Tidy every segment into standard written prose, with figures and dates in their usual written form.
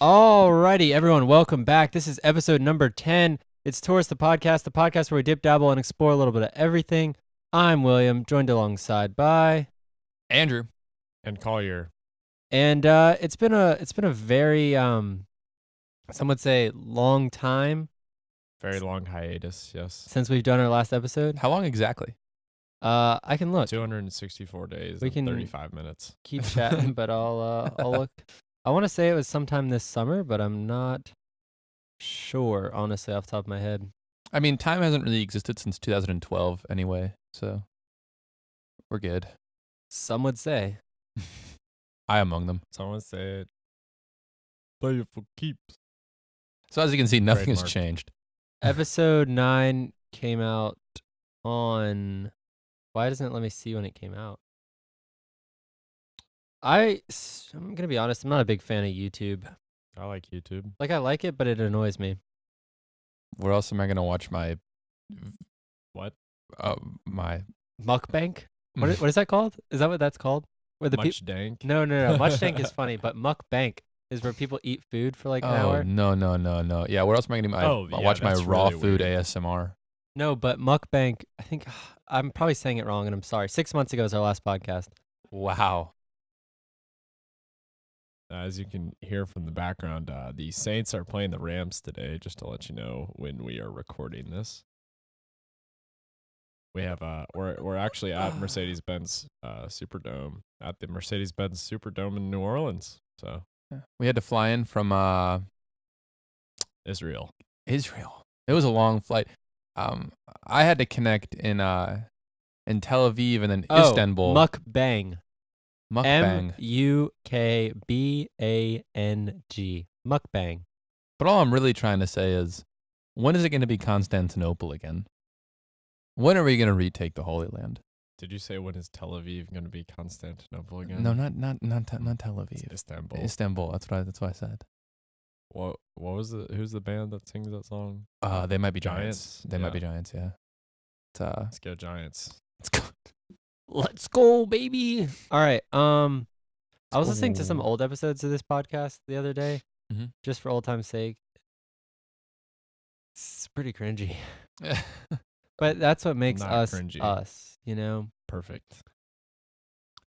Alrighty, everyone, welcome back. This is episode number 10. It's Taurus the podcast where we dip, dabble, and explore a little bit of everything. I'm William, joined alongside by Andrew and Collier. And it's been a very some would say long time. Very long hiatus, yes. Since we've done our last episode. How long exactly? I can look. 264 days We can 35 minutes. Keep chatting, but I'll look. I want to say it was sometime this summer, but I'm not sure, honestly, off the top of my head. I mean, time hasn't really existed since 2012 anyway, so we're good. Some would say. I among them. Someone said, play it for keeps. So as you can see, nothing has Trademark. changed. Episode 9 came out on... Why doesn't it let me see when it came out? I'm going to be honest, I'm not a big fan of YouTube. I like YouTube. Like, I like it, but it annoys me. Where else am I going to watch my... What? My... Mukbang? What is that called? Is that what that's called? Where the Much dank. No. Much dank is funny, but mukbang is where people eat food for like an hour. No. Yeah, where else am I going to watch my that's raw really food weird. ASMR? No, but mukbang, I think, I'm probably saying it wrong, and I'm sorry. 6 months ago was our last podcast. Wow. As you can hear from the background, the Saints are playing the Rams today, just to let you know when we are recording this. We have we're actually at Mercedes-Benz Superdome, at the Mercedes-Benz Superdome in New Orleans. So We had to fly in from Israel. It was a long flight. I had to connect in Tel Aviv and then Istanbul. Mukbang. Mukbang. Mukbang. Mukbang. But all I'm really trying to say is, when is it going to be Constantinople again? When are we going to retake the Holy Land? Did you say when is Tel Aviv going to be Constantinople again? No, not Tel Aviv. It's Istanbul. Istanbul. That's what I said. What was it? Who's the band that sings that song? They might be Giants. They might Yeah. be Giants. Yeah. Let's go Giants. Let's go, baby. All right. I was listening to some old episodes of this podcast the other day, just for old time's sake. It's pretty cringy. But that's what makes Not us cringy. us, you know? Perfect.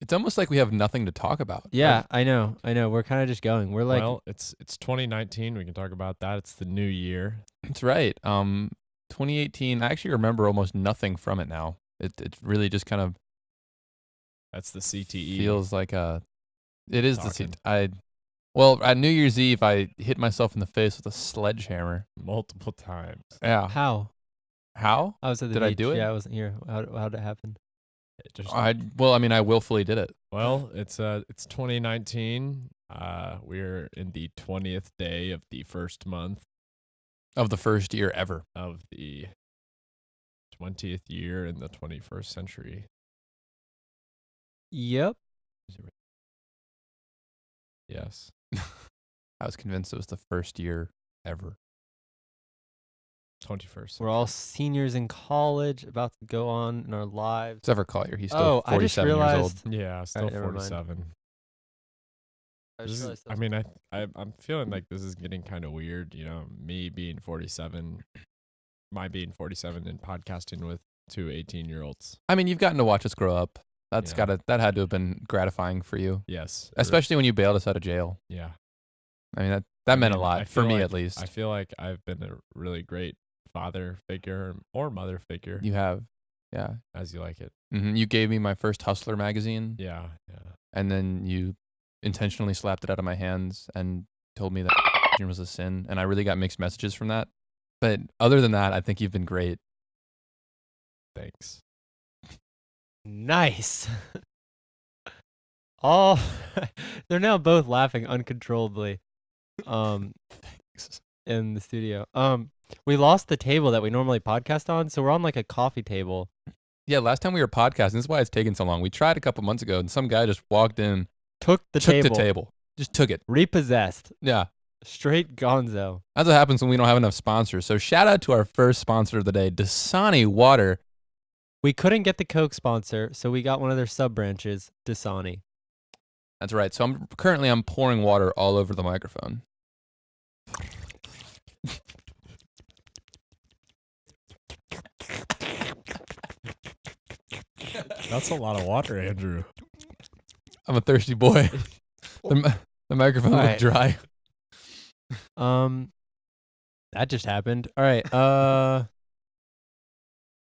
It's almost like we have nothing to talk about. Yeah, I know. We're kind of just going. We're like, Well, it's 2019. We can talk about that. It's the new year. That's right. 2018. I actually remember almost nothing from it now. It really just kind of That's the CTE. feels like it is Talking. Well, at New Year's Eve, I hit myself in the face with a sledgehammer. multiple times. Yeah. how? How? I was at the Did I beach. do it? Yeah, I wasn't here. How did it happen? It just, I willfully did it. well, it's 2019. We're in the 20th day of the first month Of the first year ever. of the 20th year in the 21st century. Yep. Yes. I was convinced it was the first year ever. 21st. We're all seniors in college, about to go on in our lives. Except for Collier. He's Oh, still I just 47 years old. realized. Yeah, still never mind. 47. I just realized I mean, I'm feeling like this is getting kind of weird. You know, me being 47, my being 47 and podcasting with two 18-year-olds. I mean, you've gotten to watch us grow up. Yeah. That had to have been gratifying for you. Yes. Especially when you bailed us out of jail. Yeah. I mean, that meant a mean, I lot, for feel me like- at least. I feel like I've been a really great father figure or mother figure, You have. Yeah. as you like it. You gave me my first Hustler magazine, Yeah. and then you intentionally slapped it out of my hands and told me that was a sin, and I really got mixed messages from that. But other than that, I think you've been great. Thanks. Nice. All they're now both laughing uncontrollably. In the studio. We lost the table that we normally podcast on, so we're on like a coffee table. Yeah, last time we were podcasting, this is why it's taken so long. We tried a couple months ago, and some guy just walked in, Took the table. Just took it. Repossessed. Yeah. Straight gonzo. That's what happens when we don't have enough sponsors. So shout out to our first sponsor of the day, Dasani Water. We couldn't get the Coke sponsor, so we got one of their sub branches, Dasani. That's right. So I'm pouring water all over the microphone. That's a lot of water, Andrew. I'm a thirsty boy. The microphone All looked right. dry. That just happened. All right.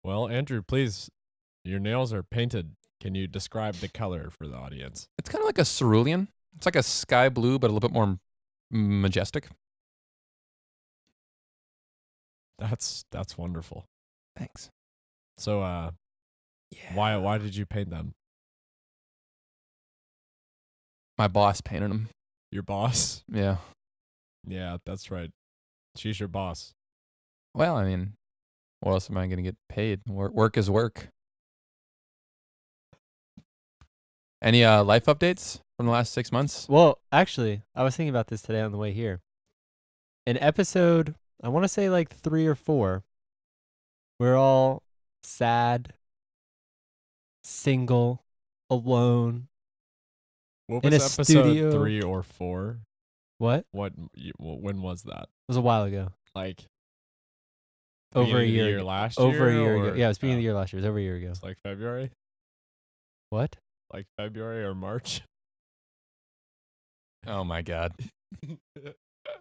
Well, Andrew, please, your nails are painted. Can you describe the color for the audience? It's kind of like a cerulean. It's like a sky blue, but a little bit more majestic. That's wonderful. Thanks. So, Yeah. why did you paint them? My boss painted them. Your boss? Yeah. Yeah, that's right. She's your boss. Well, I mean, what else am I going to get paid? Work is work. Any life updates from the last 6 months? well, actually, I was thinking about this today on the way here. In episode, I want to say like 3 or 4, we're all sad, single, alone. What In was a episode studio. 3 or 4? What? When was that? It was a while ago. Like Over a beginning of the year year ago. last Over a year? year ago. or- Yeah, it was beginning of oh, the year last year. It was over a year ago. It's like February? What? Like February or March? Oh my God.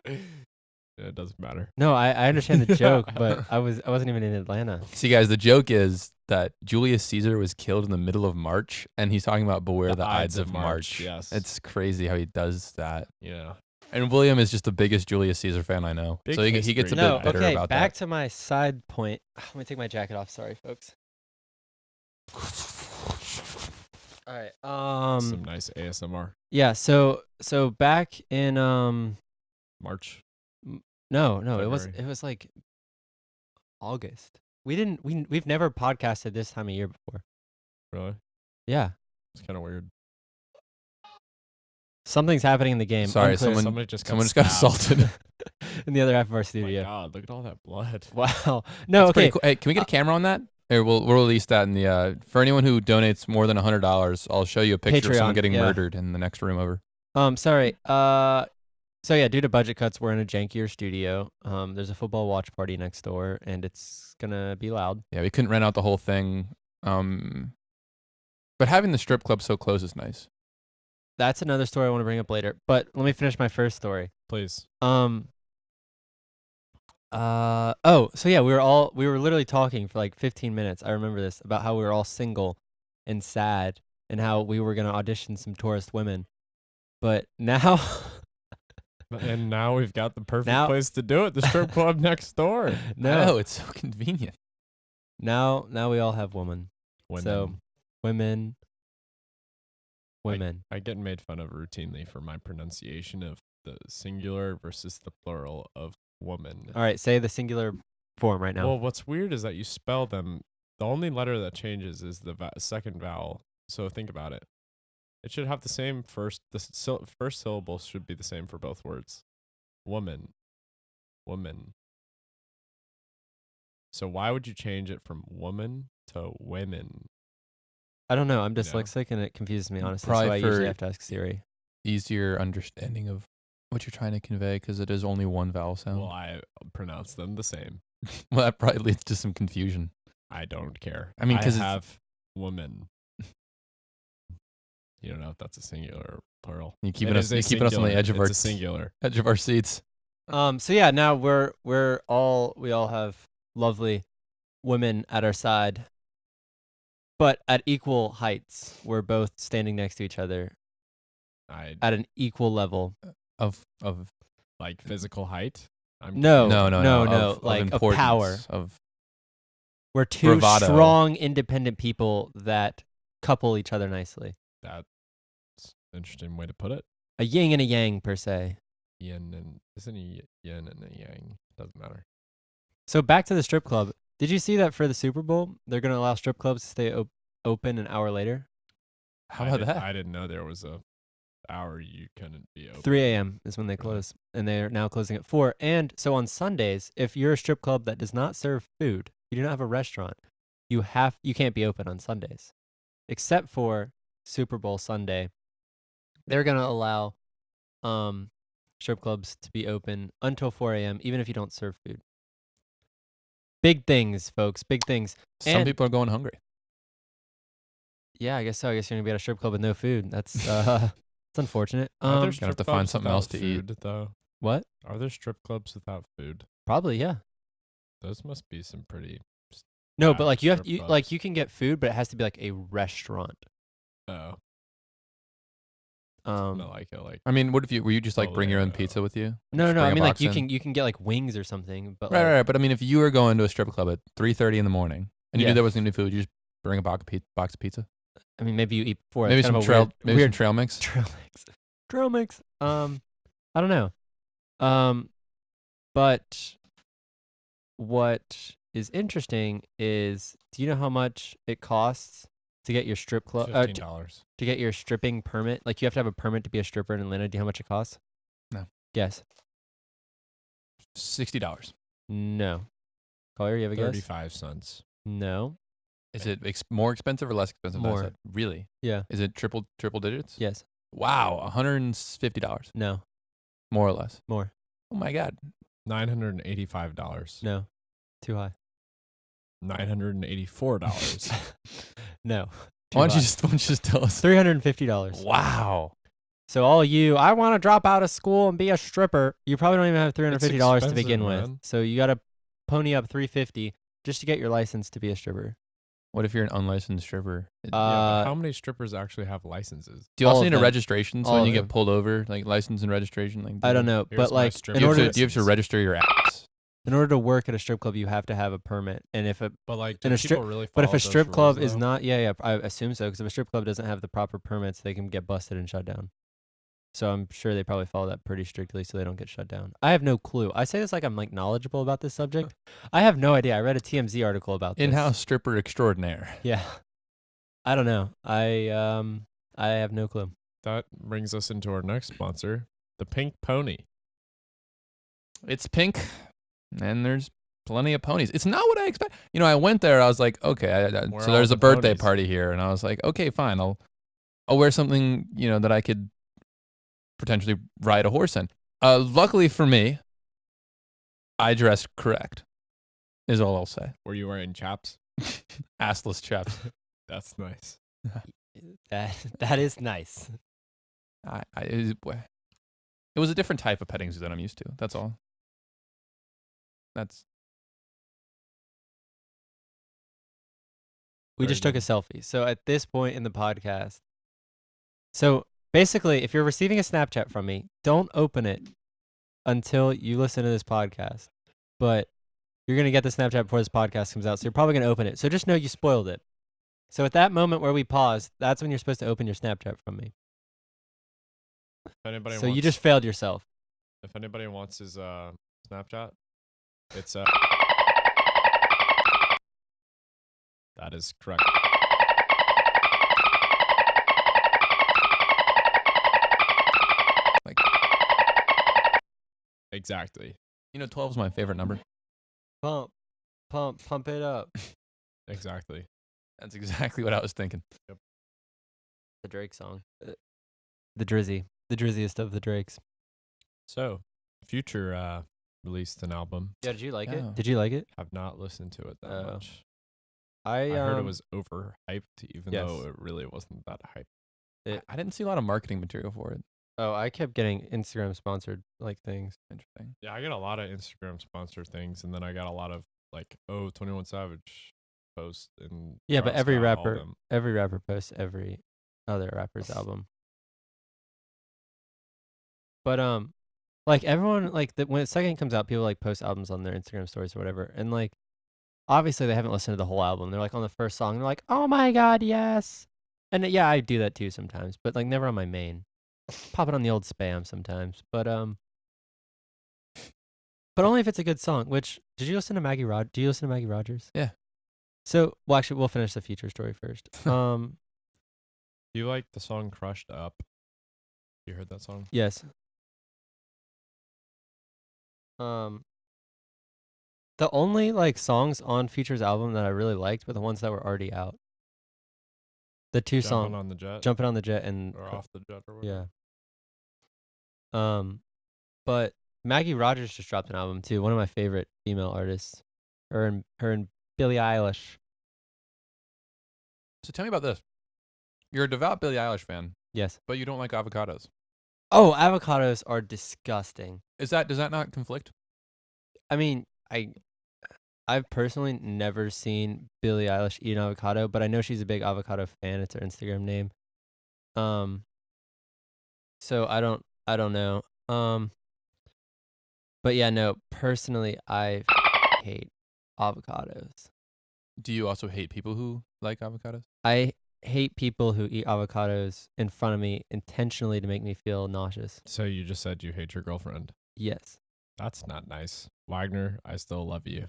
It doesn't matter. No, I understand the joke, but I wasn't even in Atlanta. See, guys, the joke is that Julius Caesar was killed in the middle of March, and he's talking about beware the Ides of March. Yes. It's crazy how he does that. yeah. And William is just the biggest Julius Caesar fan I know. Big So he gets a history. bit No, bitter okay, about back that. to my side point. Let me take my jacket off. Sorry, folks. All right. Some nice ASMR. Yeah, so back in March. no, February. it was like August. We've never podcasted this time of year before. Really? Yeah. It's kind of weird. Something's happening in the game. Sorry, Unclear. Someone just Someone just got stabbed. assaulted. In the other half of our Oh my studio. God, look at all that blood. Wow. No, That's okay. pretty cool. Hey, can we get a camera on that? Or we'll release that in the for anyone who donates more than $100. I'll show you a picture of someone Patreon, getting yeah. murdered in the next room over. Sorry. So yeah, due to budget cuts, we're in a jankier studio. There's a football watch party next door, and it's gonna be loud. Yeah, we couldn't rent out the whole thing. But having the strip club so close is nice. That's another story I want to bring up later. But let me finish my first story. Please. So yeah, we were literally talking for like 15 minutes. I remember this about how we were all single and sad and how we were gonna audition some tourist women. But now And now we've got the perfect Now- place to do it. The strip club next door. No, it's so convenient. now we all have women. Women. So women. I get made fun of routinely for my pronunciation of the singular versus the plural of woman. All right, say the singular form right now. Well, what's weird is that you spell them. The only letter that changes is the second vowel. So think about it. It should have the same first. The first syllable should be the same for both words. Woman. Woman. So why would you change it from woman to women? I don't know. I'm Yeah. dyslexic and it confuses me honestly. Probably so I usually for- have to ask Siri. Easier understanding of what you're trying to convey because it is only one vowel sound. Well, I pronounce them the same. Well, that probably leads to some confusion. I don't care. I mean, 'cause it's- have woman. You don't know if that's a singular or plural. You keeping It us, is a you keeping us on the singular. edge of our It's a singular. edge of our seats. So yeah, now we all have lovely women at our side, but at equal heights. We're both standing next to each other I at an equal level. Of like physical height. I'm No, no, like of importance, power. of We're two bravado. strong, independent people that couple each other nicely. That's an interesting way to put it. A yin and a yang per se. Yin and isn't a yin and a yang? Doesn't matter. So back to the strip club. Did you see that for the Super Bowl, they're going to allow strip clubs to stay open an hour later? how about that? I didn't know there was a hour you couldn't be open. 3 a.m. is when they close, and they're now closing at 4. And so on Sundays, if you're a strip club that does not serve food, you do not have a restaurant, you can't be open on Sundays, except for Super Bowl Sunday. They're going to allow strip clubs to be open until 4 a.m., even if you don't serve food. Big things, folks. Big things. Some and- people are going hungry. Yeah, I guess so. I guess you're gonna be at a strip club with no food. That's it's unfortunate. Are there Gonna have strip to find clubs something else without to eat. food, though? What? Are there strip clubs without food? Probably, yeah. Those must be some pretty. No, Back but like you have strip you clubs. like you can get food, but it has to be like a restaurant. Oh, Um, not like it. Like I mean, what if you were you just like bring your own Bolero. pizza with you? no, Just no. bring I a mean, like box you in? can get like wings or something, but Right, like, right. But I mean, if you were going to a strip club at 3:30 in the morning and you Yeah. knew there wasn't any food, you just bring a box of pizza. I mean, maybe you eat before. Maybe That's some kind of a trail, weird, maybe some weird trail mix. trail mix. Trail mix. I don't know. But what is interesting is, do you know how much it costs to get your strip club $15. to get your stripping permit? Like you have to have a permit to be a stripper in Atlanta. Do you know how much it costs? No. Guess. $60. No. Collier, you have a guess? 35 cents. No. Is it more expensive or less expensive? than I More. said? Really? Yeah. Is it triple digits? Yes. Wow, $150 No. more or less. More. Oh my god. $985. No. Too high. $984. No. Why don't you just tell us? $350. Wow. So all you, I want to drop out of school and be a stripper. You probably don't even have $350 to begin expensive, with. man. So you got to pony up $350 just to get your license to be a stripper. What if you're an unlicensed stripper? Yeah, but Uh, how many strippers actually have licenses? Do you also all of need a them. registration? So All when of you them. get pulled over, like license and registration, like I don't know, Here's but my like strip in Do you, have order to, do you have to license. register your ass? in order to work at a strip club, you have to have a permit. And if a But like, in do a strip- people really but if follow a those strip rules, club is though? not, yeah, I assume so, because if a strip club doesn't have the proper permits, they can get busted and shut down. So I'm sure they probably follow that pretty strictly, so they don't get shut down. I have no clue. I say this like I'm like knowledgeable about this subject. I have no idea. I read a TMZ article about this. In-house stripper extraordinaire. Yeah. I don't know. I have no clue. That brings us into our next sponsor, the Pink Pony. It's pink, and there's plenty of ponies. It's not what I expect. You know, I went there. I was like, okay. Where So are there's all a the birthday ponies? party here, and I was like, okay, fine. I'll wear something that I could potentially ride a horse in. Luckily for me, I dressed correct. Is all I'll say. Were you wearing chaps? Assless chaps. That's nice. That is nice. It was a different type of petting zoo that I'm used to. That's all. We Very just took a good. selfie. So at this point in the podcast, so basically, if you're receiving a Snapchat from me, don't open it until you listen to this podcast. But you're going to get the Snapchat before this podcast comes out, so you're probably going to open it. So just know you spoiled it. So at that moment where we pause, that's when you're supposed to open your Snapchat from me. If anybody So wants, you just failed yourself. if anybody wants his Snapchat, it's that is correct. Like, Exactly. 12 is my favorite number. Pump it up. Exactly. That's exactly what I was thinking. The Drake song. The drizziest of the Drakes. So, Future released an album. Yeah, did you like Yeah. it? Did you like it? Have not listened to it that Oh. much. I I heard it was overhyped, even Yes. though it really wasn't that hype. I didn't see a lot of marketing material for it. Oh, I kept getting Instagram sponsored like things. Interesting. Yeah, I got a lot of Instagram sponsor things, and then I got a lot of 21 Savage posts and Yeah, but Travis every Scott, all rapper, them. every rapper posts every other rapper's album. But like everyone when the second comes out, people like post albums on their Instagram stories or whatever, and like obviously they haven't listened to the whole album. They're like on the first song, they're like, "Oh my god, yes!" And yeah, I do that too sometimes, but like never on my main. Pop it on the old spam sometimes, but only if it's a good song. Which did you listen to Maggie Rod? Do you listen to Maggie Rogers? Yeah. So, well, actually, we'll finish the Future story first. Do you like the song "Crushed Up"? You heard that song? Yes. The only like songs on Future's album that I really liked were the ones that were already out. The two Jumping songs, on the jet "Jumping on the Jet" and or off the jet or whatever. yeah. But Maggie Rogers just dropped an album too. One of my favorite female artists. Her and Billie Eilish. So tell me about this. You're a devout Billie Eilish fan, Yes. but you don't like avocados. Oh, avocados are disgusting. Does that not conflict? I mean, I've personally never seen Billie Eilish eat an avocado, but I know she's a big avocado fan. It's her Instagram name. So I don't know. But yeah, no, personally I hate avocados. Do you also hate people who like avocados? I hate people who eat avocados in front of me intentionally to make me feel nauseous. So you just said you hate your girlfriend. Yes. That's not nice. Wagner, I still love you.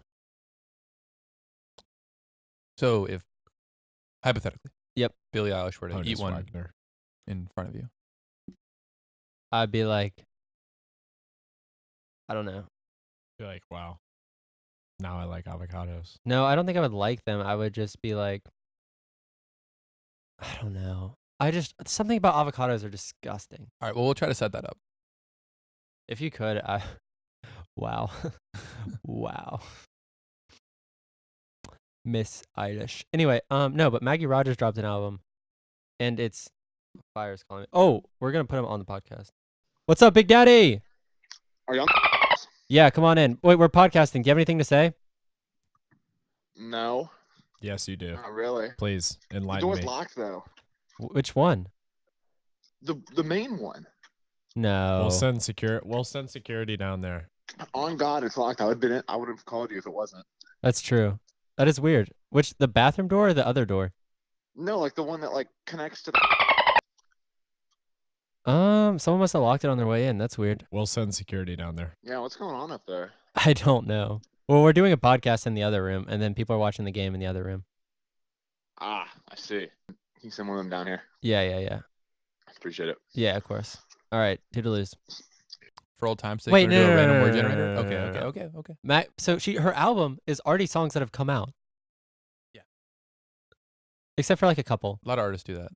So if hypothetically, Yep. Billie Eilish were to eat Honest one Wagner. in front of you, I'd be like, I don't know. Be like, wow. Now I like avocados. No, I don't think I would like them. I would just be like, I don't know. Something about avocados are disgusting. all right. Well, we'll try to set that up. If you could, wow. Wow. Miss Eilish. Anyway, no, but Maggie Rogers dropped an album, and it's Fire's calling me. Oh, we're gonna put him on the podcast. What's up, Big Daddy? Are you on? Yeah, come on in. Wait, we're podcasting. Do you have anything to say? No, Yes, you do. not really. Please The enlighten door's me. locked though. Which one? The main one. No. We'll send security down there. On God, it's locked. I would have called you if it wasn't. That's true. That is weird. Which, the bathroom door or the other door? No, like the one that like connects to the. Someone must have locked it on their way in. That's weird. We'll send security down there. Yeah, what's going on up there? I don't know. Well, we're doing a podcast in the other room, and then people are watching the game in the other room. Ah, I see. Can you send one of them down here? Yeah. I appreciate it. Yeah, of course. All right, toodaloos. For old time's sake, Wait, we're gonna do no, a no, random no, word no, no, generator. no, Okay, no, okay, no. okay, okay. So her album is already songs that have come out. Yeah. Except for like a couple. A lot of artists do that.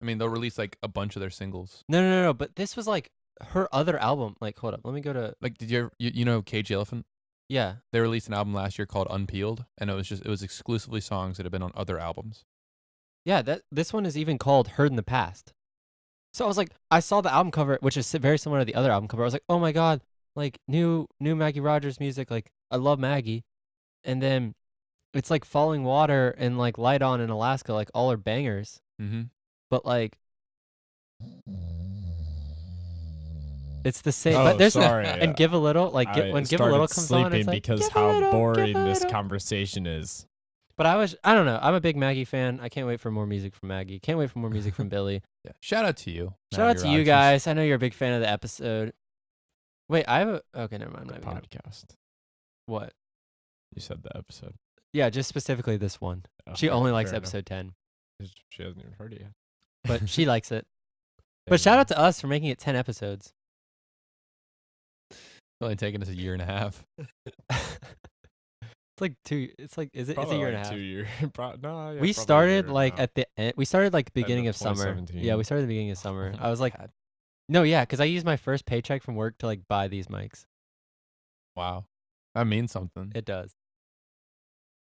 I mean, they'll release like a bunch of their singles. No. But this was like her other album. Like, hold up. Let me go to. Like, did you know Cage the Elephant? Yeah. They released an album last year called Unpeeled, and it was exclusively songs that have been on other albums. Yeah. This one is even called Heard in the Past. So I was like, I saw the album cover, which is very similar to the other album cover. I was like, oh my God, like new Maggie Rogers music. Like, I love Maggie. And then it's like Falling Water and like Light On in Alaska, like all are bangers. Mm-hmm. But like, it's the same. Oh, but there's sorry. and Give a Little, like when Give a Little comes on, it's like, because "Give a how little, boring give a this little." conversation is. But I don't know. I'm a big Maggie fan. I can't wait for more music from Maggie. Can't wait for more music from Billy. Yeah. Shout out to you. Shout out Maggie to you Rogers. guys. I know you're a big fan of the episode. Wait, I have a. Okay, never mind. The I'm not even gonna- podcast. What? You said the episode. Yeah, just specifically this one. She Okay, only likes fair enough. episode 10, 'Cause She hasn't even heard it yet. but she likes it. But shout out to us for making it 10 episodes. It's only taken us a year and a half. It's like two. It's like it's a Probably year like and a half. 2 years. No, yeah, We probably a year started like now. at the end. We started like the End of beginning of summer. 2017. Yeah, we started at the beginning of summer. Oh I was my like, God. no, yeah, because I used my first paycheck from work to like buy these mics. Wow, that means something. It does.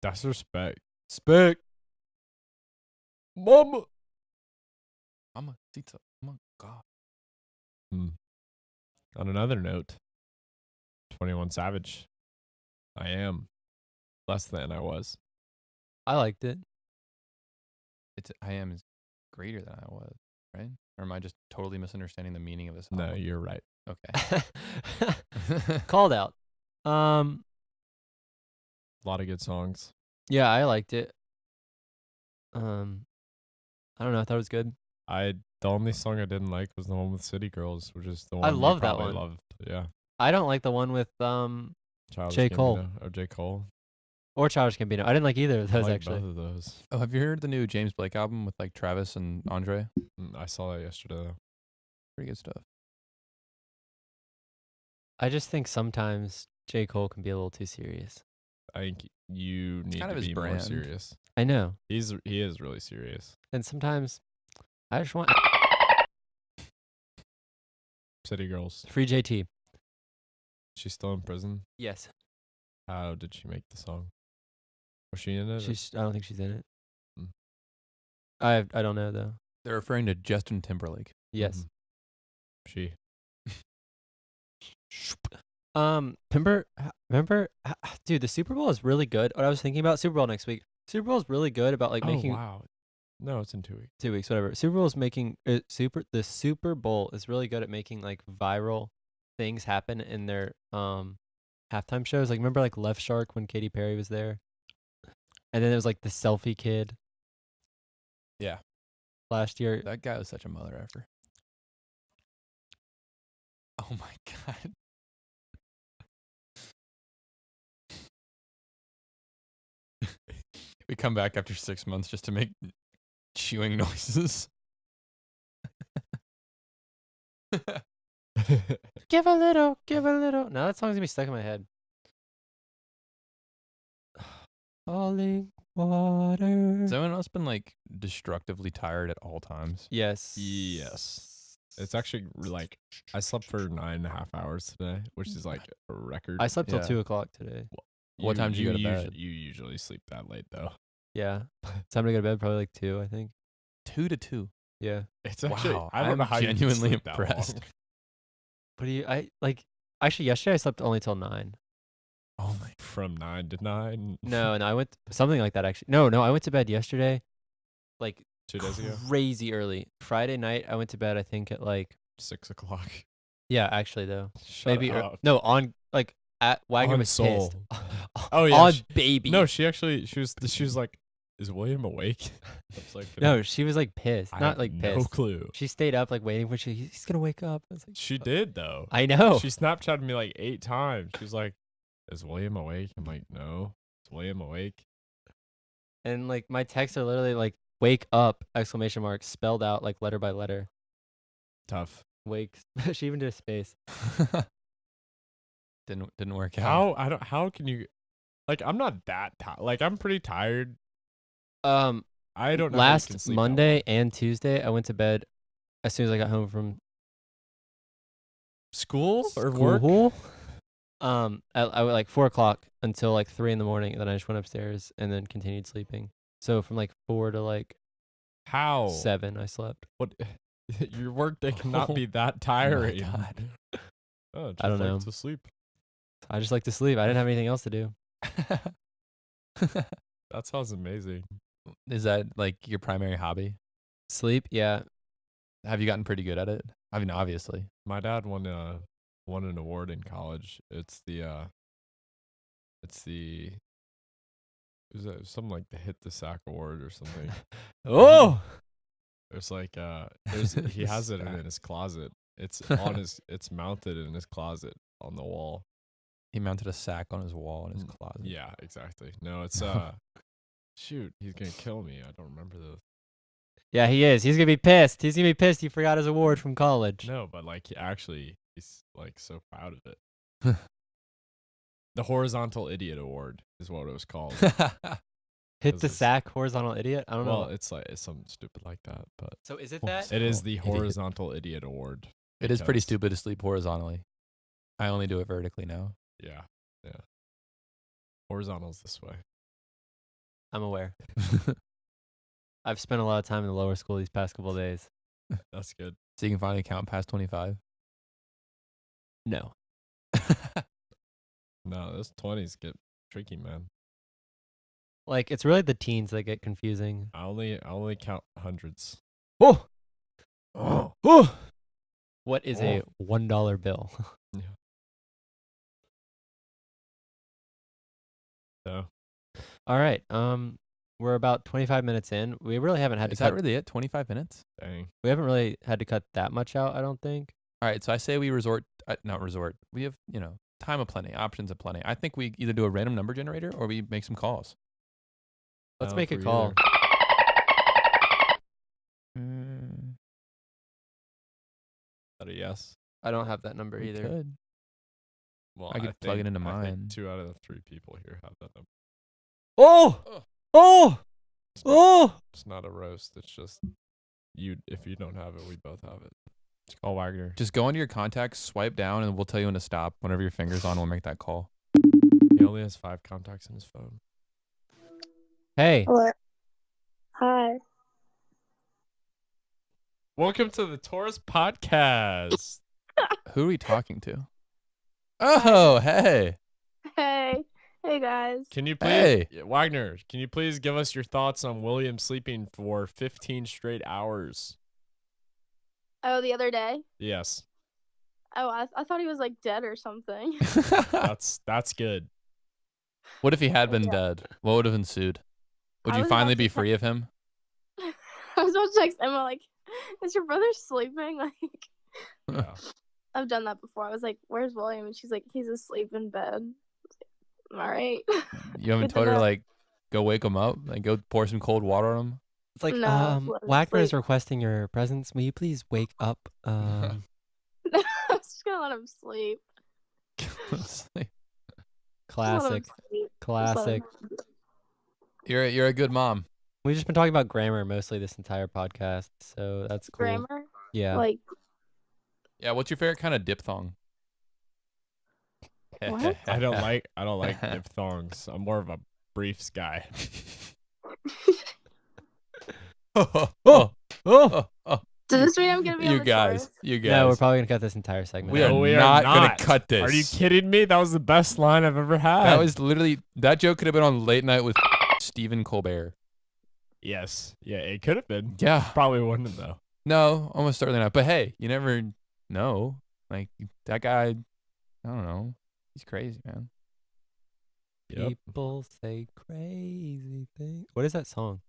That's respect. Spec. Mama. I'm a Tita. Oh my God. On another note, 21 Savage. I am less than I was. I liked it. I am is greater than I was, right? Or am I just totally misunderstanding the meaning of this? No, album? you're right. Okay. Called out. A lot of good songs. Yeah, I liked it. I don't know. I thought it was good. The only song I didn't like was the one with City Girls, which is the one I you love that probably one. Loved. Yeah. I don't like the one with Childish J. Cole. Gambino or J. Cole. or Childish Gambino. I didn't like either of I those like actually. both of those. Oh, have you heard the new James Blake album with like Travis and Andre? I saw that yesterday. Though. Pretty good stuff. I just think sometimes J. Cole can be a little too serious. I think you need kind to of his be more brand. serious. I know. He is really serious. And sometimes I just want City Girls. free JT. She's still in prison. Yes. How did she make the song? Was she in it? I don't think she's in it. Hmm. I don't know though. They're referring to Justin Timberlake. Yes. She. Remember, dude, the Super Bowl is really good. What I was thinking about Super Bowl next week. Super Bowl is really good about like making wow. No, it's in 2 weeks. 2 weeks, whatever. Super Bowl is making the Super Bowl is really good at making like viral things happen in their halftime shows. Like remember like Left Shark when Katy Perry was there, and then it was like the selfie kid Yeah. last year. That guy was such a mother effer. Oh my god. We come back after 6 months just to make chewing noises. Give a little, give a little. Now that song's gonna be stuck in my head. Falling water. Has anyone else been like destructively tired at all times? Yes. Yes. It's actually like I slept for 9.5 hours today, which is like a record. I slept till Yeah. 2 o'clock today. What time did you go to usually, bed? You usually sleep that late though. Yeah. Time to go to bed, probably like 2, I think. 2 to 2. Yeah. It's actually Wow, I don't I'm know how genuinely you can sleep that long. impressed. What do you? I like. Actually, yesterday I slept only till 9. Oh my. From 9 to 9. No, and I went something like that actually. No, I went to bed yesterday, like 2 days ago. crazy early. Friday night I went to bed. I think at like 6 o'clock. yeah, actually though Shut maybe up. no on like at Wagner On was Soul. pissed. Oh, yeah, on sh- baby. No, she was like, "Is William awake?" I was like, no, she was like pissed. I Not have like no pissed. clue. She stayed up like waiting for he's gonna wake up. I was like, She did though. I know. She Snapchatted me like 8 times. She was like, "Is William awake?" I'm like, "No." Is William awake? And like my texts are literally like wake up exclamation mark spelled out like letter by letter. Tough. Wakes. She even did a space. Didn't work out. How can you like I'm not that tired. Like I'm pretty tired. I don't know how you can Last sleep that Monday long. and Tuesday I went to bed as soon as I got home from School or work? school. I went like 4 o'clock until like 3 in the morning. And then I just went upstairs and then continued sleeping. So from like 4 to like How? 7 I slept. What your work day cannot be that Oh my tiring. god. Oh, just I don't like know. to sleep. I just like to sleep. I didn't have anything else to do. That sounds amazing. Is that like your primary hobby? Sleep, yeah. Have you gotten pretty good at it? I mean, obviously. My dad won an award in college. It's something like the Hit the Sack Award or something. Oh, There's like he has it in his closet. It's mounted in his closet on the wall. He mounted a sack on his wall in his closet. Yeah, exactly. No, it's shoot, he's gonna kill me. I don't remember the yeah, he is. He's gonna be pissed. He's gonna be pissed. He forgot his award from college. no, but like he's like so proud of it. The Horizontal Idiot Award is what it was called. Hit This the is- sack, horizontal idiot. I don't Well, know. it's something stupid like that, but So is it that? it is the Idiot. Horizontal Idiot Award. It is pretty because- stupid to sleep horizontally. I only do it vertically now. Yeah, yeah. Horizontal's this way. I'm aware. I've spent a lot of time in the lower school these past couple of days. That's good. So you can finally count past 25. No. No, those 20s get tricky, man. Like it's really the teens that get confusing. I only count hundreds. Oh. Oh. Oh. What is a $1 bill? So All right. We're about 25 minutes in. We really haven't had Is to that cut. really it? 25 minutes? dang. We haven't really had to cut that much out. I don't think. All right. So I say we not resort. We have, time aplenty, options aplenty. I think we either do a random number generator or we make some calls. Let's Down make a for call. either. Mm, Is that a yes? I don't have that number we either. could. Well, I could plug it into I think mine. 2 out of the 3 people here have that number. Oh. Ugh. Oh. It's not, Oh. it's not a roast. It's just if you don't have it, we both have it. Let's call Wagner. Just go into your contacts, swipe down, and we'll tell you when to stop. Whenever your finger's on, we'll make that call. He only has 5 contacts in his phone. Hey. Hello. Hi. Welcome to the Taurus podcast. Who are we talking to? Oh, hey. Hey, hey guys. Can you please, Hey. Wagner? Can you please give us your thoughts on William sleeping for 15 straight hours? Oh, the other day. Yes, Oh, I thought he was like dead or something. that's good. What if he had been Yeah. dead? What would have ensued? Would I you was about finally to be te- free of him? I was about to text Emma like, "Is your brother sleeping?" Like, Yeah. I've done that before. I was like, "Where's William?" And she's like, "He's asleep in bed." All right. You haven't Good to told her, know. like, go wake him up? Like, go pour some cold water on him? It's like, No, let him Wagner is sleep. requesting your presence. Will you please wake up? I was just gonna let him sleep. Just let him Classic. sleep. Just let Classic. him sleep. You're a good mom. We've just been talking about grammar mostly this entire podcast, so that's cool. Grammar, Yeah. like Yeah, what's your favorite kind of diphthong? What? I don't like diphthongs. I'm more of a briefs guy. oh, Oh! oh. Does this mean I'm gonna be on You the guys. Taurus? You guys. No, we're probably gonna cut this entire segment. We out. are No, we not gonna cut this. Are you kidding me? That was the best line I've ever had. That was literally, that joke could have been on Late Night with Stephen Colbert. yes. Yeah, it could have been. Yeah. Probably wouldn't have though. No, almost certainly not. But hey, you never know. Like, that guy, I don't know. He's crazy, man. Yep. People say crazy things. What is that song?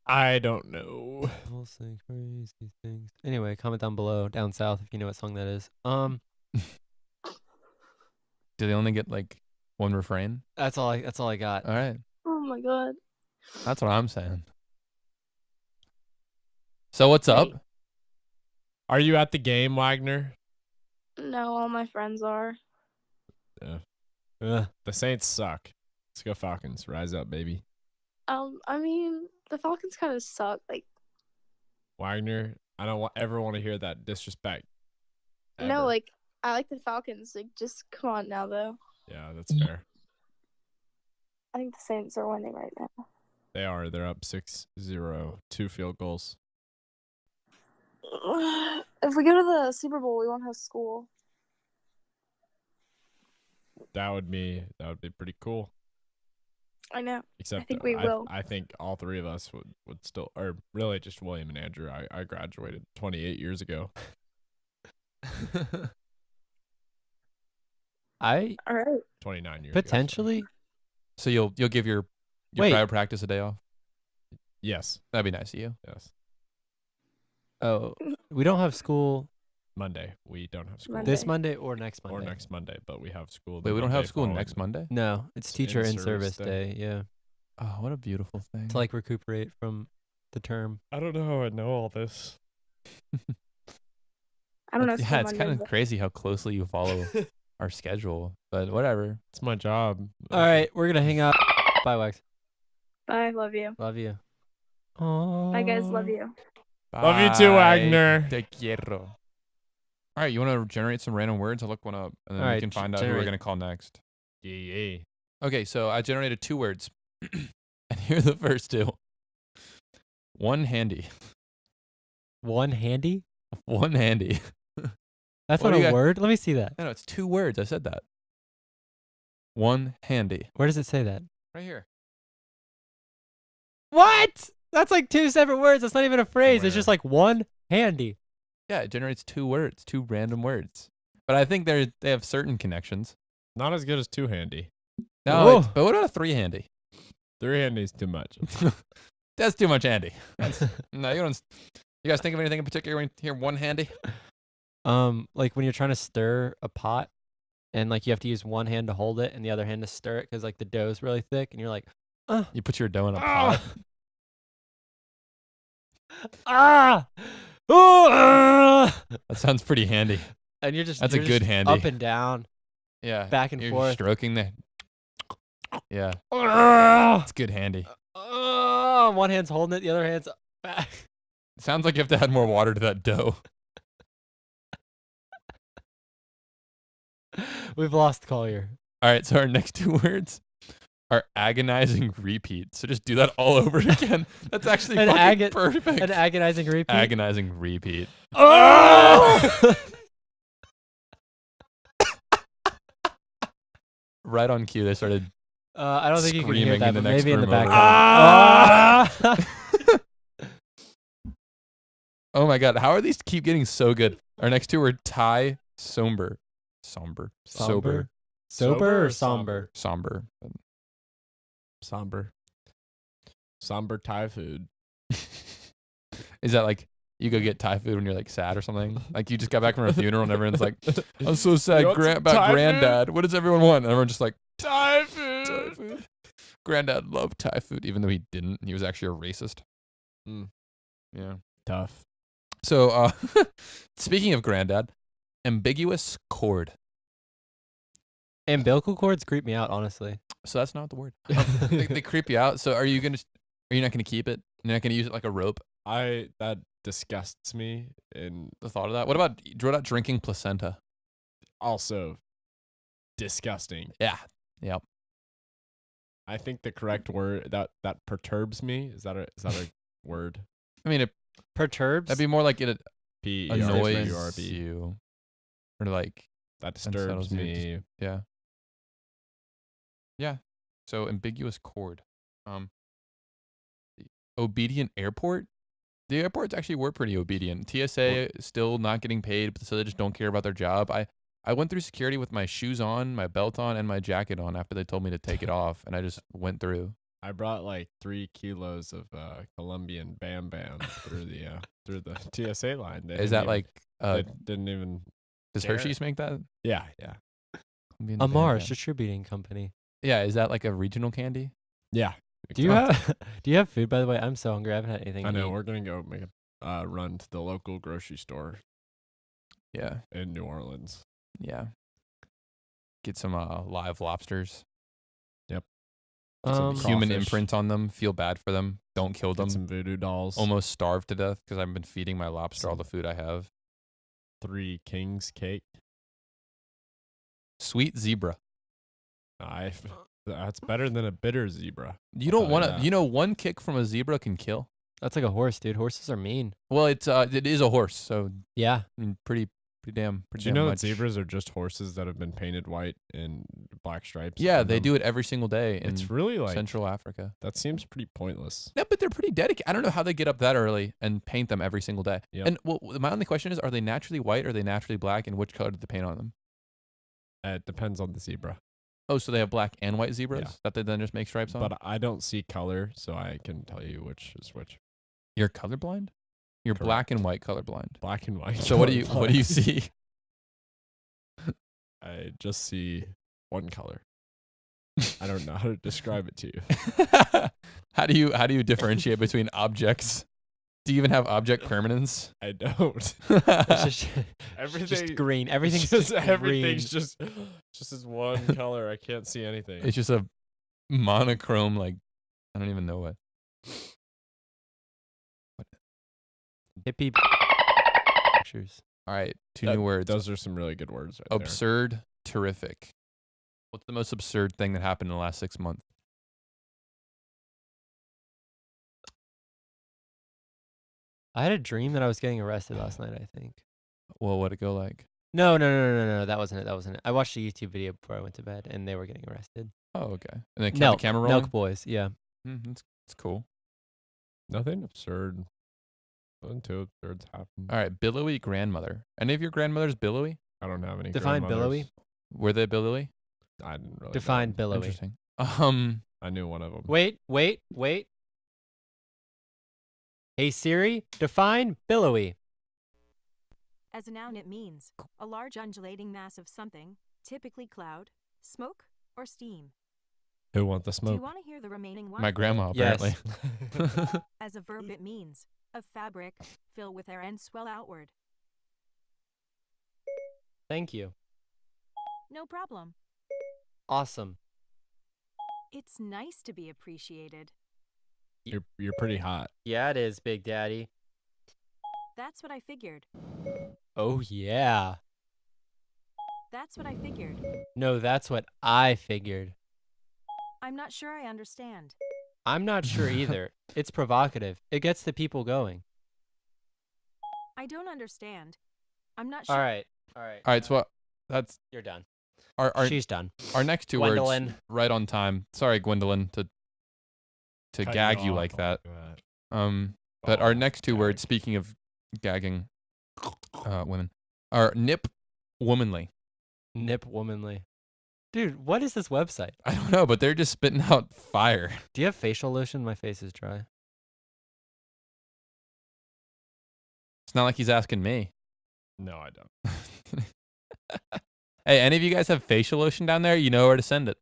I don't know. People say crazy things. Anyway, comment down below, down south, if you know what song that is. Do they only get like one refrain? That's all I got. All right. Oh my god. That's what I'm saying. So what's up? Hey. Are you at the game, Wagner? No, all my friends are. Ugh. The Saints suck. Let's go Falcons. Rise up, baby. I mean, the Falcons kind of suck. Like, Wagner, I don't ever want to hear that disrespect. no, ever. like I like the Falcons. Like, just come on now, though. Yeah, that's fair. I think the Saints are winning right now. They are. They're up 6-0. 2 field goals. If we go to the Super Bowl, we won't have school. That would be pretty cool. I know. Except think we will. I think all three of us would still, or really just William and Andrew. I graduated 28 years ago. I 29 years potentially. ago. So you'll give your Wait. private practice a day off? Yes. That'd be nice of you. Yes. Oh, we don't have school Monday. We don't have school. Monday. this Monday or next Monday. Or next Monday, but we have school. the Wait, we don't have Monday school following. next Monday? No, it's It's teacher in in-service service day. day. Yeah, Oh, what a beautiful thing. to like recuperate from the term. I don't know how I know all this. I don't know. If yeah, it's Monday, kind of but- crazy how closely you follow our schedule, but whatever. It's my job. All right, we're gonna hang up. Bye, Wax. Bye. Love you. Love you. Oh, Bye, guys. Love you. Love you too, Bye. Wagner. Te quiero. All right, you want to generate some random words? I'll look one up, and then All we right, can find out who we're generate. going to call next. Yeah. Okay, so I generated 2 words, and here are the first 2. One handy. one handy. One handy. That's What not do you a got? word. Let me see that. No, it's 2 words. I said that. One handy. Where does it say that? Right here. What? That's like 2 separate words. That's not even a phrase. It's just Where? like one handy. Yeah, it generates 2 words, 2 random words. But I think they have certain connections. Not as good as 2 handy. No, Whoa. but what about a 3 handy? 3 handy is too much. That's too much handy. No, you don't. You guys think of anything in particular when you hear one handy? Like when you're trying to stir a pot, and like you have to use one hand to hold it and the other hand to stir it because like the dough's really thick, and you're like, You put your dough in a Ah. pot. ah, ooh, ah. That sounds pretty handy. And you're just That's a you're good just handy. up and down, Yeah. back and You're forth. stroking the. Yeah, Ah. it's good handy. One hand's holding it, the other hand's back. Sounds like you have to add more water to that dough. We've lost Collier. All right, so our next 2 words are agonizing repeat. So just do that all over again. That's actually An fucking agon- perfect. An agonizing repeat. Agonizing repeat. Oh! Right on cue, they started. I don't think you can hear Screaming that, in the but next maybe in the room over. background. Oh my god, how are these keep getting so good? Our next two were Thai, somber, sober, Sober or somber? somber. Somber Thai food. Is that like you go get Thai food when you're like sad or something? Like you just got back from a funeral and everyone's like, "I'm so sad, You want some about Thai food? granddad. What does everyone want?" And everyone's just like, Thai "Thai food. food." Granddad loved Thai food, even though he didn't. He was actually a racist. Mm. Yeah. Tough. So, speaking of granddad, ambiguous cord. Umbilical cords creep me out, honestly. So that's not the word. They creep you out. So are you not gonna keep it? You're not gonna use it like a rope? That disgusts me, and The thought of that. What about drinking placenta? also disgusting. Yeah. Yep. I think the correct word that perturbs me is that a word? I mean, Perturbs? that'd be more like it annoys P-E-R-T-U-R-B. you, or like That unsettles disturbs you, me. yeah. Yeah. So ambiguous cord. Obedient airport. The airports actually were pretty obedient. TSA still not getting paid, so they just don't care about their job. I went through security with my shoes on, my belt on, and my jacket on after they told me to take it off, and I just went through. I brought like 3 kilos of Colombian Bam Bam through the TSA line. They Is didn't that even- like they didn't even? does dare- Hershey's make that? Yeah. Colombian A Bam Mars Bam. distributing company. Yeah, is that like a regional candy? Yeah. Do you have food, by the way? I'm so hungry. I haven't had anything I to know. eat. We're gonna go make a run to the local grocery store Yeah, in New Orleans. yeah. Get some live lobsters. some Human crawfish. imprint on them. Feel bad for them. Don't kill them. Get some voodoo dolls. Almost starved to death because I've been feeding my lobster all the food I have. 3 King's cake. Sweet zebra. That's better than a bitter zebra. You don't Oh, want to. yeah. You know, one kick from a zebra can kill. That's like a horse, dude. Horses are mean. Well, it is a horse, so Yeah. I mean, pretty damn. Did you know that zebras are just horses that have been painted white and black stripes? Yeah, on they them? do it every single day in It's really like Central Africa. that seems pretty pointless. No, but they're pretty dedicated. I don't know how they get up that early and paint them every single day. Yep. And well, my only question is: are they naturally white? Or are they naturally black? And which color did they paint on them? It depends on the zebra, Oh, so they have black and white zebras that they then just make stripes on. but I don't see color, so I can tell you which is which. You're colorblind. You're black and white Correct. colorblind. Black and white. So what do you colorblind. see? I just see one color. I don't know how to describe it to you. How do you differentiate between objects? Do you even have object permanence? I don't. It's just, Everything just green. Everything's just just everything's green. just this one color. I can't see anything. It's just a monochrome, like I don't even know what. Hippie pictures. All right, two That- new words. Those are some really good words right there. Absurd, terrific. What's the most absurd thing that happened in the last 6 months? I had a dream that I was getting arrested last night, I think. Well, what'd it go like? No. That wasn't it. I watched a YouTube video before I went to bed, and they were getting arrested. Oh, okay. And then Nelk, the camera rolling. Nelk Boys, yeah. That's cool. Nothing absurd. Nothing too absurd happened. All right, billowy grandmother. Any of your grandmothers billowy? I don't have any. Define grandmothers. billowy. Were they billowy? I didn't really. know Define them. billowy. Interesting. I knew one of them. Wait. Hey Siri, define billowy. As a noun, it means a large undulating mass of something, typically cloud, smoke, or steam. Who want the Do you smoke? want to hear the remaining one? My grandma, Yes. apparently. As a verb, it means a fabric, fill with air and swell outward. Thank you. No problem. Awesome. It's nice to be appreciated. You're pretty hot. Yeah, it is, Big Daddy. That's what I figured. Oh yeah. That's what I figured. No, that's what I figured. I'm not sure I understand. I'm not sure either. It's provocative. It gets the people going. I don't understand. I'm not sure. All right. All right. All right, so that's You're done. our She's done. our next two Gwendolyn. words right on time. Sorry, Gwendolyn, to Cut gag you off like that. that. But our Oh, next two words, gag. speaking of gagging women, are nip womanly. Nip womanly. Dude, what is this website? I don't know, but they're just spitting out fire. Do you have facial lotion? My face is dry. It's not like he's asking me. No, I don't. Hey, any of you guys have facial lotion down there? You know where to send it.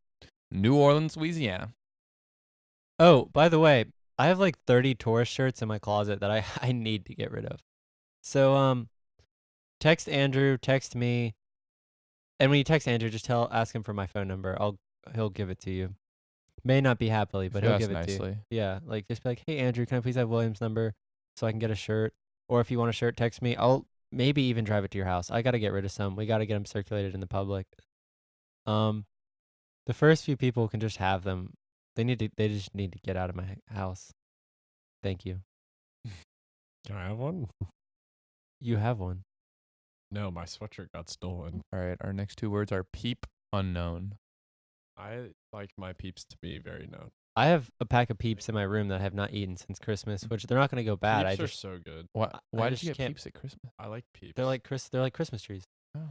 New Orleans, Louisiana. Oh, by the way, I have like 30 tourist shirts in my closet that I need to get rid of. So text Andrew, text me. And when you text Andrew, just ask him for my phone number. He'll give it to you. May not be happily, but he'll Just give it to you. nicely. Yeah, like just be like, "Hey Andrew, can I please have William's number so I can get a shirt?" Or if you want a shirt, text me. I'll maybe even drive it to your house. I got to get rid of some. We got to get them circulated in the public. The first few people can just have them. They just need to get out of my house. Thank you. Can I have one? You have one. No, my sweatshirt got stolen. All right, our next two words are peep unknown. I like my peeps to be very known. I have a pack of Peeps in my room that I have not eaten since Christmas, which they're not going to go bad. Peeps I are just so good. Why did just you get can't- peeps at Christmas? I like peeps. they're like Christmas trees. Oh.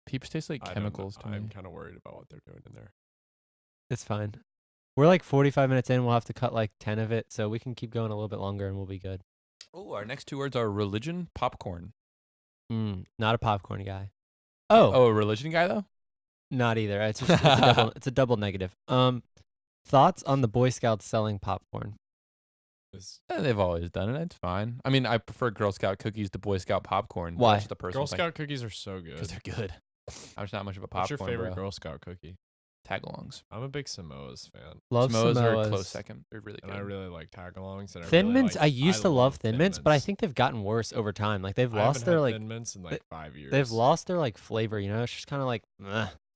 Peeps taste like I don't know. chemicals to I'm me. kind of worried about what they're doing in there. It's fine. We're like 45 minutes in. We'll have to cut like 10 of it, so we can keep going a little bit longer and we'll be good. Oh, our next two words are religion, popcorn. Not a popcorn guy. Oh, a religion guy though? not either. It's just it's a double negative. Thoughts on the Boy Scouts selling popcorn? They've always done it. It's fine. I mean, I prefer Girl Scout cookies to Boy Scout popcorn. Why? That's just a personal Girl thing. Scout cookies are so good. Because they're good. I'm just not much of a What's popcorn your favorite bro. Girl Scout cookie? Tagalongs. I'm a big Samoa's fan. Love Samoas are a Samoas. close second. They're really good. And I really like Tagalongs. And Thin I really Mints. like, I used to love Thin Mints, but I Mints. think they've gotten worse over time. Like they've I lost haven't their had like Thin Mints in like 5 years. they've lost their like flavor. You know, it's just kind of like.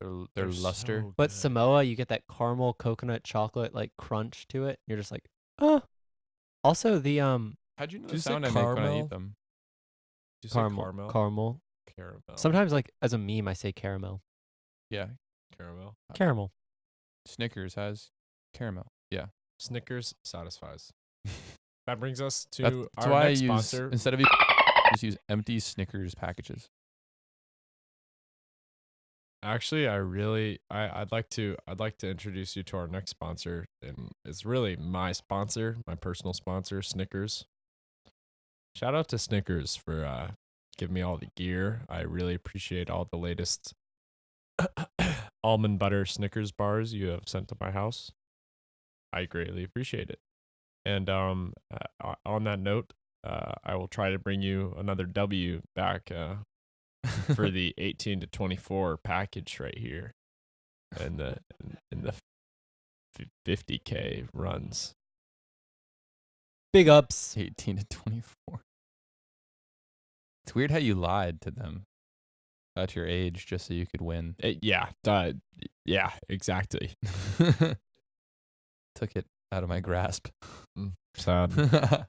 Their They're luster. so But good. Samoa, you get that caramel coconut chocolate like crunch to it. You're just like, oh. Also the How'd you know Did the you say sound I make when I caramel? eat them? Did you say caramel. Caramel. Sometimes like as a meme, I say caramel. Yeah. Caramel. Caramel. Snickers has caramel. Yeah. Snickers satisfies. That brings us to That's our why next I use sponsor. instead of just use empty Snickers packages. Actually, I'd like to introduce you to our next sponsor, and it's really my sponsor, my personal sponsor, Snickers. Shout out to Snickers for giving me all the gear. I really appreciate all the latest almond butter Snickers bars you have sent to my house. I greatly appreciate it. And on that note, I will try to bring you another W back for the 18 to 24 package right here, and the 50K runs. Big ups. 18 to 24. It's weird how you lied to them about your age just so you could win. Yeah, exactly. Took it out of my grasp. Sad.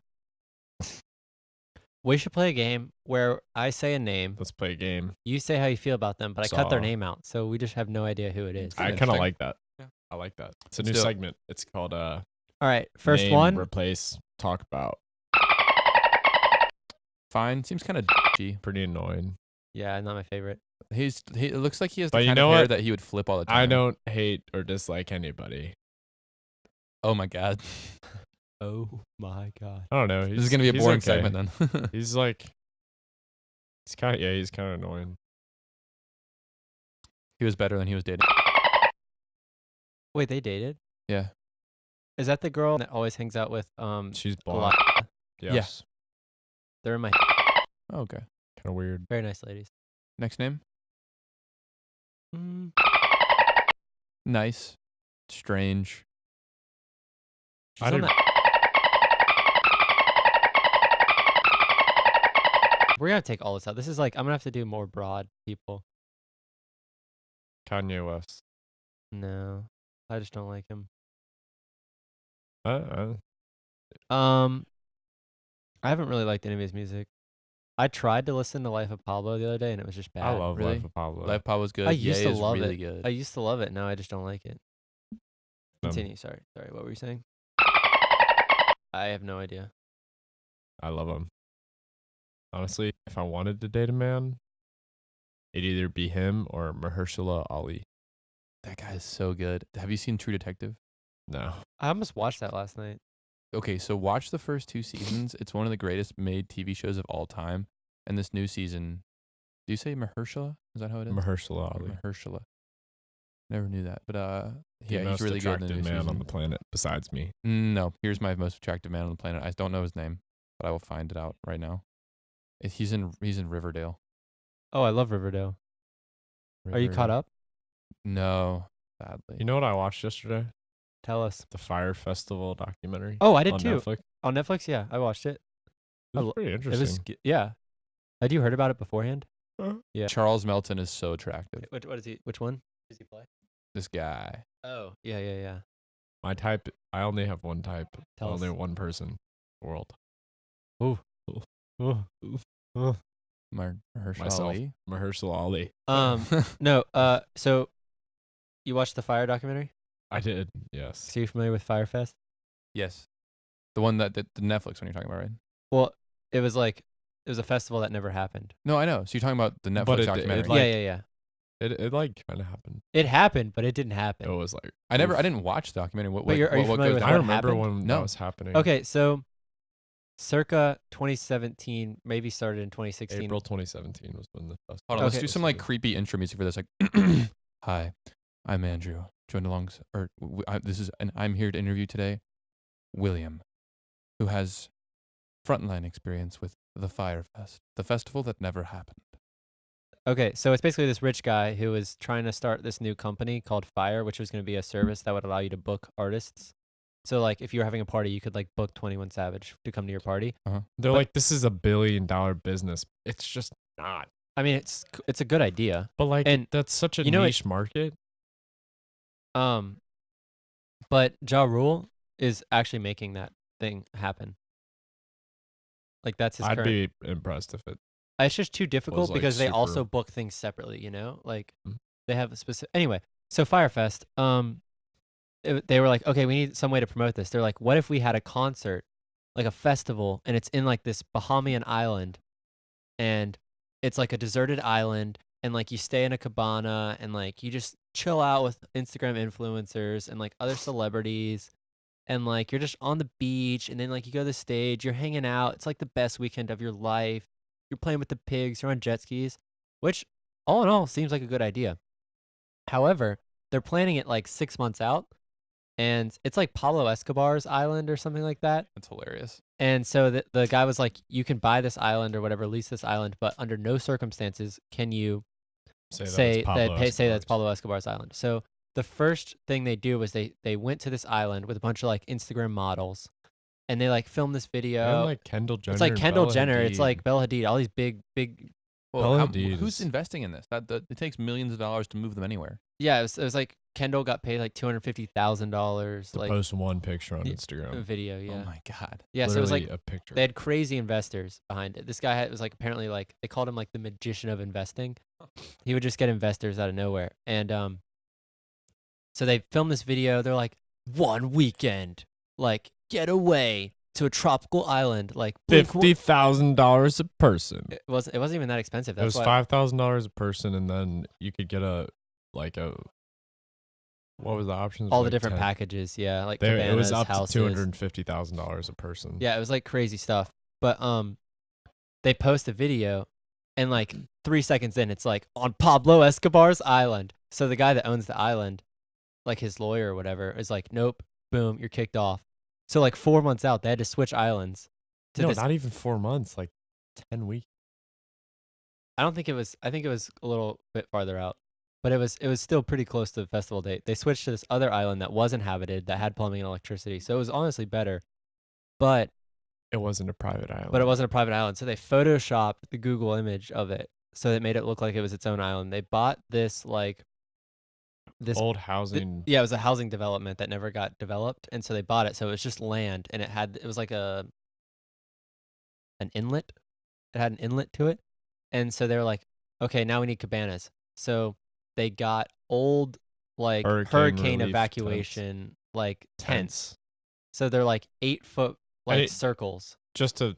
We should play a game where I say a name, Let's play a game. you say how you feel about them, but I cut their Saw. name out, so we just have no idea who it is. Yeah, I kind of interesting. like that. Yeah. I like that. It's a Let's new do it. segment. It's called All right, first Name, one. replace, talk about. Fine. Seems kind of dodgy. Pretty annoying. Yeah, not my favorite. It looks like he has the But you kind know of hair what? that he would flip all the time. I don't hate or dislike anybody. Oh my god. Oh my god. I don't know. This is gonna be a he's boring okay. segment then. He's kind of annoying. He was better than he was dating. Wait, they dated? Yeah. Is that the girl that always hangs out with She's a blonde. lot? Yes. They're in my Oh, okay. Kind of weird. very nice ladies. Next name. Mm, Nice. Strange. she's I on didn't- that- We're gonna take all this out. This is like I'm gonna have to do more broad people. Kanye West. No. I just don't like him. Uh, I haven't really liked any of his music. I tried to listen to Life of Pablo the other day, and it was just bad. I love really? Life of Pablo. Life Pablo's good. I used Ye to is love really it. good. I used to love it. Now I just don't like it. Um, Continue. Sorry. What were you saying? I have no idea. I love him. Honestly, if I wanted to date a man, it'd either be him or Mahershala Ali. That guy is so good. Have you seen True Detective? No. I almost watched that last night. Okay, so watch the first 2 seasons. It's one of the greatest made TV shows of all time. And this new season, do you say Mahershala? Is that how it is? Mahershala Ali. Mahershala. Never knew that, but The yeah, he's most really good in the attractive new man season. on the planet besides me. No, here's my most attractive man on the planet. I don't know his name, but I will find it out right now. He's in Riverdale. Oh, I love Riverdale. Are you caught Riverdale. up? No, sadly. You know what I watched yesterday? Tell us. The Fire Festival documentary. Oh, I did on too. Netflix. On Netflix, yeah, I watched it. It I was lo- pretty It interesting. was yeah. Had you heard about it beforehand? Yeah. Charles Melton is so attractive. What is he? Which one does he play? This guy. Oh, yeah. My type, I only have one type. Tell only us. one person in the world. Oh, Mahershala Myself. Ali. Mahershala Ali. no. So you watched the Fire documentary? I did, yes. So you familiar with Firefest? Yes. The one that the Netflix one you're talking about, right? Well, it was a festival that never happened. No, I know. So you're talking about the Netflix it documentary. like- yeah. It like kind of happened. It happened, but it didn't happen. It was like I oof. didn't watch the documentary. What But are you familiar goes with down? I what remember happened? when No. that was happening. Okay, so circa 2017, maybe started in 2016. April 2017 was when the festival. Hold on, let's Okay. do some like creepy intro music for this. Like, hi, I'm Andrew. Joined along, I'm here to interview today William, who has frontline experience with the Firefest, the festival that never happened. Okay, so it's basically this rich guy who was trying to start this new company called Fire, which was going to be a service that would allow you to book artists. So like if you were having a party, you could like book 21 Savage to come to your party. They're But- like, this is $1 billion business. It's just not. I mean, it's a good idea. But like, And that's such a you know what- niche market. But Ja Rule is actually making that thing happen. Like that's his I'd current. be impressed if it. It's just too difficult like, because they also super- book things separately, you know? Like Mm. they have a specific anyway. So Firefest, they were like, okay, we need some way to promote this. They're like, what if we had a concert, like a festival, and it's in like this Bahamian island, and it's like a deserted island, and like you stay in a cabana, and like you just chill out with Instagram influencers and like other celebrities, and like you're just on the beach, and then like you go to the stage, you're hanging out. It's like the best weekend of your life. You're playing with the pigs, you're on jet skis, which all in all seems like a good idea. However, they're planning it like 6 months out, and it's like Pablo Escobar's island or something like that. That's hilarious. And so the guy was like, you can buy this island or whatever, lease this island, but under no circumstances can you say that's Pablo Escobar's island. So the first thing they do was they went to this island with a bunch of like Instagram models, and they like filmed this video. And like Kendall Jenner. It's like and Kendall Bella Jenner. It's Hadid. like Bella Hadid. All these big. Well, Bella Hadid who's is- investing in this? It takes millions of dollars to move them anywhere. Yeah, it was like Kendall got paid like $250,000 to like post one picture on Yeah, Instagram. a video. Yeah. Oh my god. Yeah. So it was Literally like a picture. they had crazy investors behind it. This guy was like apparently like they called him like the magician of investing. He would just get investors out of nowhere. And so they filmed this video. They're like, one weekend, like get away to a tropical island, like Blink One- $50,000 a person. It wasn't even that expensive. It was That's why $5,000 a person, and then you could get what was the options? all the Like different 10. packages. Yeah, like It was cabanas, up houses. to $250,000 a person. Yeah, it was like crazy stuff. But they post a video, and like 3 seconds in, it's like on Pablo Escobar's island. So the guy that owns the island, like his lawyer or whatever, is like, nope, boom, you're kicked off. So like 4 months out, they had to switch islands. To No, this, not even 4 months. Like 10 weeks. I don't think it was. I think it was a little bit farther out, but it was still pretty close to the festival date. They switched to this other island that was inhabited, that had plumbing and electricity. So it was honestly better, but It wasn't a private island. it wasn't a private island. So they photoshopped the Google image of it, so it made it look like it was its own island. They bought this like this Old housing. yeah, it was a housing development that never got developed, and so they bought it. So it was just land, and it was like an inlet. It had an inlet to it, and so they were like, okay, now we need cabanas. So they got old like hurricane relief evacuation like tents. So they're like 8-foot like it- circles. Just to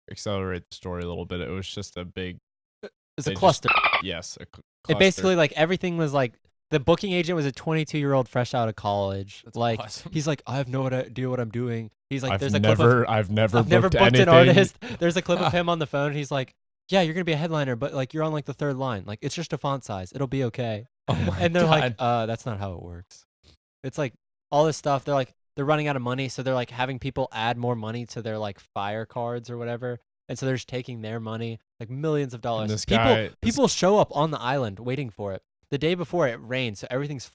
accelerate the story a little bit, it was just a big. It's a they just- cluster. Yes, It cluster. basically like everything was like the booking agent was a 22-year-old fresh out of college. That's like awesome. he's like, I have no idea what I'm doing. He's like, I've there's a clip of never, I've never I've never booked booked an anything. artist. There's a clip of him on the phone. He's like, yeah, you're gonna be a headliner, but like you're on like the third line. Like it's just a font size. It'll be okay. Oh my And they're like, God. that's not how it works. It's like all this stuff. They're like, they're running out of money, so they're like having people add more money to their like fire cards or whatever. And so they're just taking their money, like millions of dollars. this guy- People show up on the island waiting for it. The day before it rained, so everything's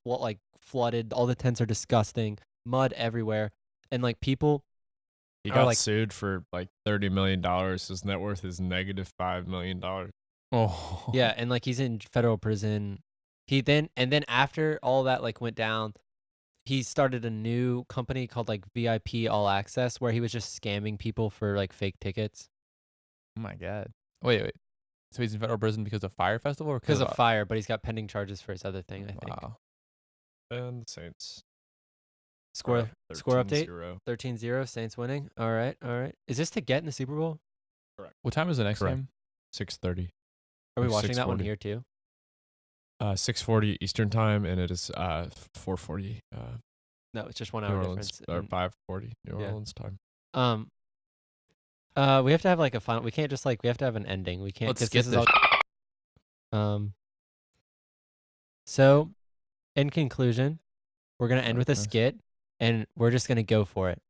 flooded. All the tents are disgusting, mud everywhere, and like people. He are got like- sued for like $30 million. His net worth is negative $5 million. Oh. Yeah, and like he's in federal prison. Then after all that like went down, he started a new company called like VIP All Access where he was just scamming people for like fake tickets Oh my God. Wait. So he's in federal prison because of Fire Festival or because of fire, but he's got pending charges for his other thing, I think. Wow. And the Saints. Score update 13-0. 13-0, Saints winning. All right. Is this to get in the Super Bowl? What time is the next Correct. game? 6:30. Are we Or watching that one 6:40. here too? 6:40 Eastern time, and it is 4:40 No, it's just 1 New hour Orleans difference. or and- 5:40 New Yeah. Orleans time. We have to have like a final. We can't just like we have to have an ending. We can't. Let's 'cause skip this is all. So, in conclusion, we're gonna end with a Nice. skit, and we're just gonna go for it.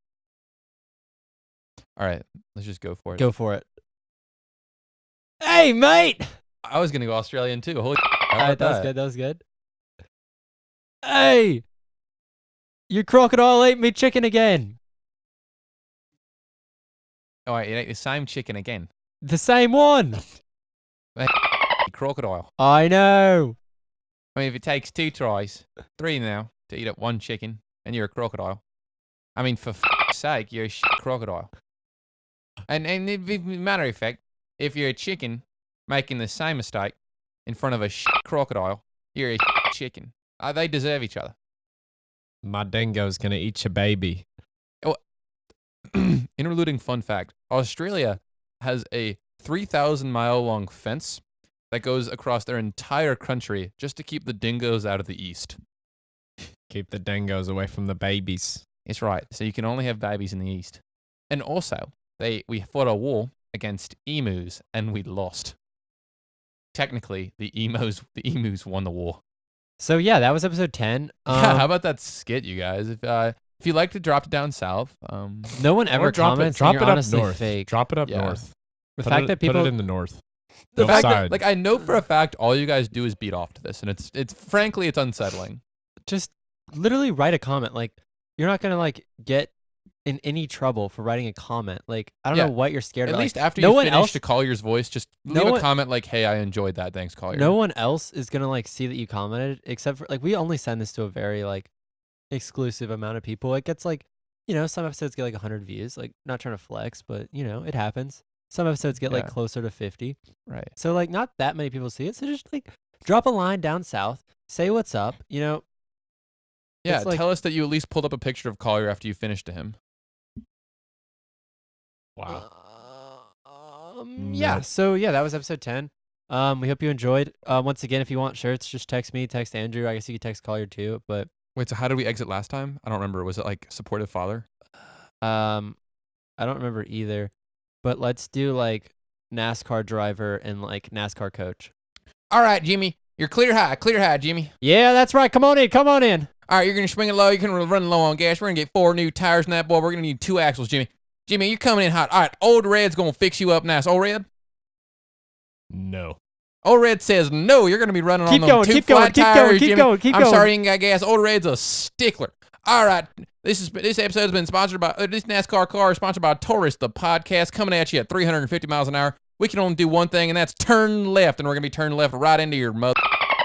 All right. Let's just go for it. Go for it. Hey, mate! I was going to go Australian too. Holy All right, that was good. That was good. Hey, your crocodile ate me chicken again. All right. It ain't the same chicken again. The same one. Crocodile. I know. I mean, if it takes 2 tries, 3 now, to eat up 1 chicken, and you're a crocodile. I mean, for sake, you're a crocodile. And matter of fact, if you're a chicken making the same mistake in front of a crocodile, you're a chicken. They deserve each other. My dingo's gonna eat your baby. Interluding fun fact: Australia has a 3,000-mile long fence that goes across their entire country just to keep the dingoes out of the east. Keep the dingoes away from the babies. It's right. So you can only have babies in the east. And also, we fought a war against emus and we lost. Technically, the emus won the war. So yeah, that was episode 10. Yeah, how about that skit, you guys? If you like to drop it down south, No one ever Or drop comments. it, drop and it you're up honestly north. fake. Drop it up Yeah. north. The Put fact it, that put people it in the north. the No fact that, side. like, I know for a fact all you guys do is beat off to this, and it's frankly it's unsettling. just literally write a comment. Like you're not gonna like get in any trouble for writing a comment. Like I don't Yeah. know what you're scared At of. least Like, after no you one finish else- to Collier's voice, just No leave a one- comment like, "Hey, I enjoyed that. Thanks, Collier." no one else is gonna like see that you commented except for like we only send this to a very like exclusive amount of people. It gets like some episodes get like 100 views. Like not trying to flex, but it happens. Some episodes get like Yeah. closer to 50. Right. So like not that many people see it. So just like drop a line down south, say what's up. Yeah, It's like- tell us that you at least pulled up a picture of Collier after you finished to him. Wow. Yeah. Nope. So yeah, that was episode 10. We hope you enjoyed. Once again, if you want shirts, just text me, text Andrew. I guess you could text Collier too. But Wait, so how did we exit last time? I don't remember. Was it like supportive father? I don't remember either. But let's do like NASCAR driver and like NASCAR coach. All right, Jimmy, you're clear high, Jimmy. Yeah, that's right. Come on in. Come on in. All right, you're gonna swing it low. You're gonna run low on gas. We're gonna get 4 new tires in that boy. We're gonna need 2 axles, Jimmy. Jimmy, you're coming in hot. All right, Old Red's gonna fix you up nice. Old Red. No. Old Red says no. You're gonna be running Keep on them going, 2 keep going, flat keep tires, going, keep Jimmy. going, keep I'm going. sorry, you ain't got gas. Old Red's a stickler. All right, this episode's been sponsored by this NASCAR car is sponsored by Taurus, the podcast, coming at you at 350 miles an hour. We can only do one thing, and that's turn left, and we're gonna be turning left right into your mother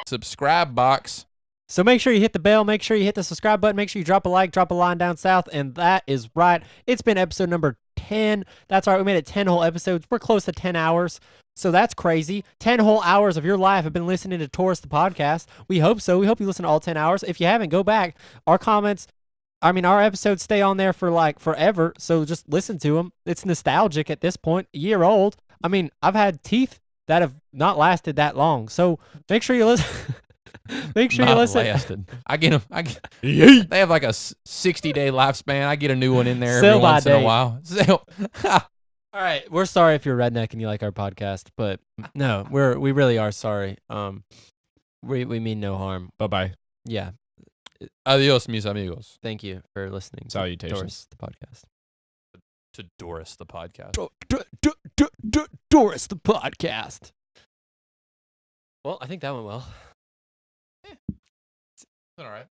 subscribe box. So make sure you hit the bell, make sure you hit the subscribe button, make sure you drop a like, drop a line down south, and that is right. It's been episode number 10. That's right, we made it 10 whole episodes. We're close to 10 hours, so that's crazy. 10 whole hours of your life have been listening to Taurus the podcast. We hope so. We hope you listen to all 10 hours. If you haven't, go back. Our episodes stay on there for like forever, so just listen to them. It's nostalgic at this point, a year old. I mean, I've had teeth that have not lasted that long, so make sure you listen. Make sure you Not listen. lasted. I get them. They have like a 60-day lifespan. I get a new one in there every Sell by once in a date. while. All right, we're sorry if you're redneck and you like our podcast, but no, we really are sorry. We mean no harm. Bye-bye. Yeah, Adios, mis amigos. thank you for listening. to Salutations. Doris, the podcast. To Doris, the podcast. Doris, the podcast. Well, I think that went well. All right.